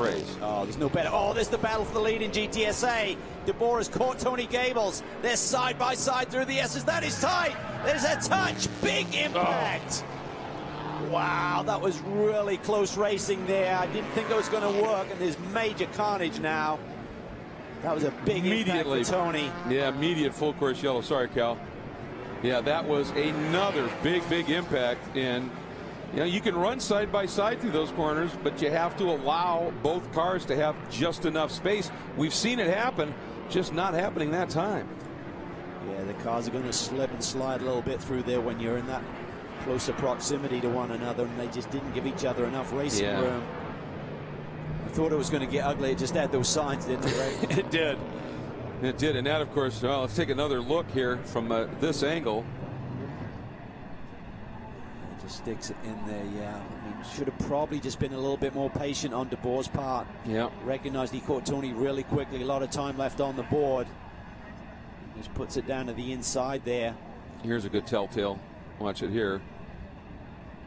race. Oh, there's no better. Oh, there's the battle for the lead in GTSA. DeBoer has caught Tony Gaples. They're side by side through the S's. That is tight. There's a touch. Big impact. Oh. Wow, that was really close racing there. I didn't think it was going to work, and there's major carnage now. That was a big impact for Tony. Yeah, immediate full course yellow. Sorry, Cal. Yeah, that was another big impact. And you know, you can run side by side through those corners, but you have to allow both cars to have just enough space. We've seen it happen, just not happening that time. Yeah, the cars are going to slip and slide a little bit through there when you're in that closer proximity to one another, and they just didn't give each other enough racing room. I thought it was going to get ugly. It just had those signs, didn't it, Ray? It did. It did. And that, of course, well, let's take another look here from this angle. It just sticks it in there, yeah. I mean, should have probably just been a little bit more patient on DeBoer's part. Yeah. Recognized he caught Tony really quickly. A lot of time left on the board. Just puts it down to the inside there. Here's a good telltale. Watch it here.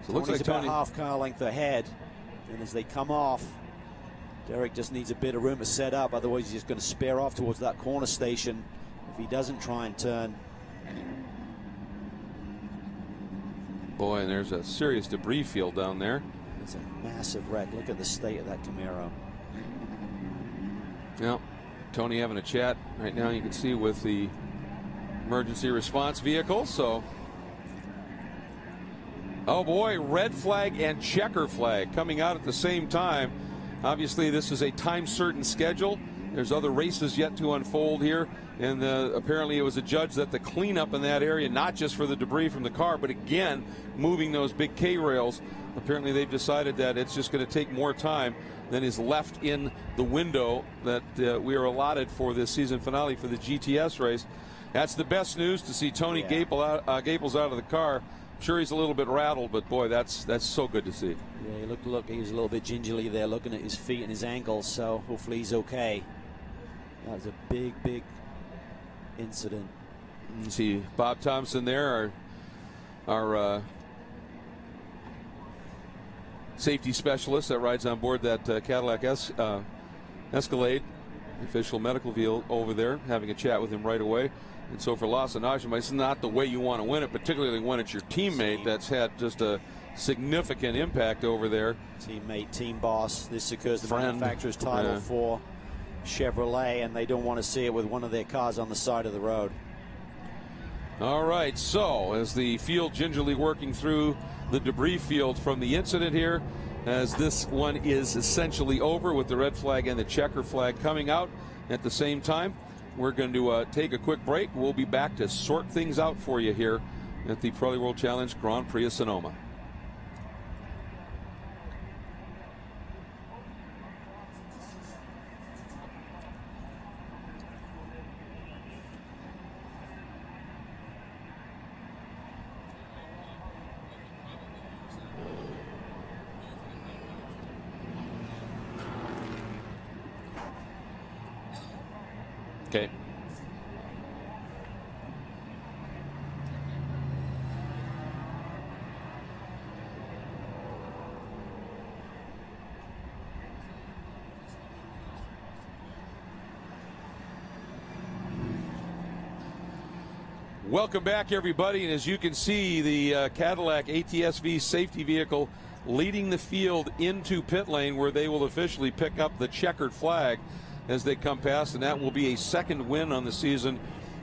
So it looks like about half car length ahead. And as they come off, Derek just needs a bit of room to set up. Otherwise, he's just going to spare off towards that corner station if he doesn't try and turn. Boy, and there's a serious debris field down there. It's a massive wreck. Look at the state of that Camaro. Yeah, Tony having a chat right now, you can see, with the emergency response vehicle. So, oh boy, red flag and checker flag coming out at the same time. Obviously, this is a time-certain schedule. There's other races yet to unfold here. And apparently it was adjudged that the cleanup in that area, not just for the debris from the car, but again, moving those big K-rails, apparently they've decided that it's just going to take more time than is left in the window that we are allotted for this season finale for the GTS race. That's the best news, to see Tony Gaples out of the car. Sure, he's a little bit rattled, but boy, that's so good to see. Yeah, he was a little bit gingerly there, looking at his feet and his ankles, so hopefully he's okay. That was a big incident. You see Bob Thompson there, our safety specialist that rides on board that Cadillac Escalade, official medical vehicle over there, having a chat with him right away. And so for Lawson Ajima, it's not the way you want to win it, particularly when it's your teammate that's had just a significant impact over there. Teammate, team boss. This secures the manufacturer's title for Chevrolet, and they don't want to see it with one of their cars on the side of the road. All right, so as the field gingerly working through the debris field from the incident here, as this one is essentially over with the red flag and the checker flag coming out at the same time. We're going to take a quick break. We'll be back to sort things out for you here at the Pirelli World Challenge Grand Prix of Sonoma. Okay. Welcome back, everybody. And as you can see, the Cadillac ATS-V safety vehicle leading the field into pit lane, where they will officially pick up the checkered flag as they come past, and that will be a second win on the season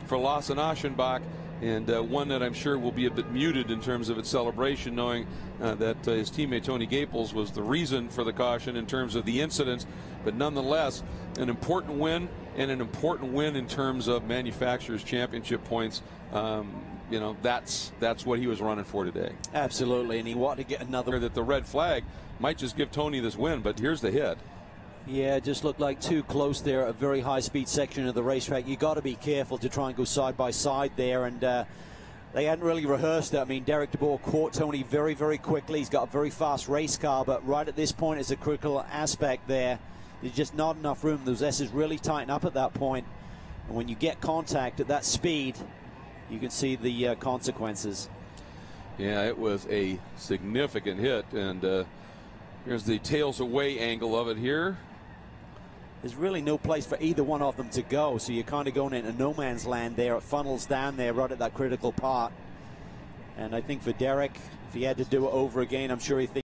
for Lawson Aschenbach, and one that I'm sure will be a bit muted in terms of its celebration, knowing that his teammate Tony Gaples was the reason for the caution in terms of the incident. But nonetheless, an important win, and an important win in terms of manufacturers' championship points. You know, that's what he was running for today. Absolutely, and he wanted to get another. That the red flag might just give Tony this win, but here's the hit. Yeah, it just looked like too close there, a very high-speed section of the racetrack. You got to be careful to try and go side by side there, and they hadn't really rehearsed it. I mean, Derek DeBoer caught Tony very, very quickly. He's got a very fast race car, but right at this point is a critical aspect there. There's just not enough room. Those S's really tighten up at that point, and when you get contact at that speed, you can see the consequences. Yeah, it was a significant hit, and here's the tails away angle of it here. there's really no place for either one of them to go. So you're kind of going into no man's land there. It funnels down there right at that critical part. And I think for Derek, if he had to do it over again, I'm sure he thinks